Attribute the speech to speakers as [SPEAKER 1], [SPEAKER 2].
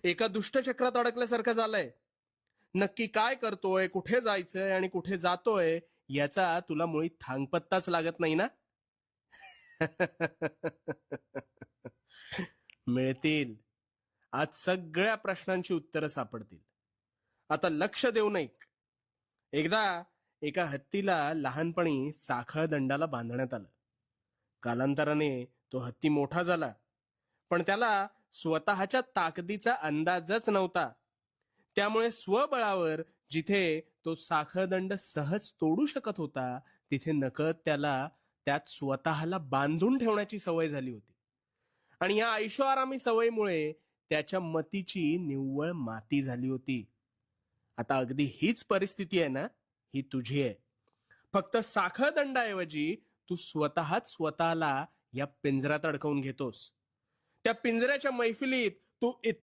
[SPEAKER 1] एका दुष्टचक्रात अडकल्यासारखं झालंय. नक्की काय करतोय, कुठे जायचंय आणि कुठे जातोय याचा तुला मुळी थांगपत्ताच लागत नाही ना? मिळतील. आज सगळ्या प्रश्नांची उत्तरं सापडतील. आता लक्ष देऊन ऐक. एकदा एका हत्तीला लहानपणी साखळ दंडाला बांधण्यात आलं. कालांतराने तो हत्ती मोठा झाला, पण त्याला स्वतःच्या ताकदीचा अंदाजच नव्हता. त्यामुळे स्वबळावर जिथे तो साखळदंड सहज तोडू शकत होता, तिथे नकळत त्याला त्यात स्वतःला बांधून ठेवण्याची सवय झाली होती. आणि या ऐशोआरामी सवयीमुळे त्याच्या मतीची निव्वळ माती झाली होती. आता अगदी हीच परिस्थिती आहे ना, ही तुझी आहे. फक्त साखळदंडाऐवजी तू स्वतःच स्वतःला या पिंजऱ्यात अडकवून घेतोस. त्या पिंजऱ्याच्या मैफिलीत तू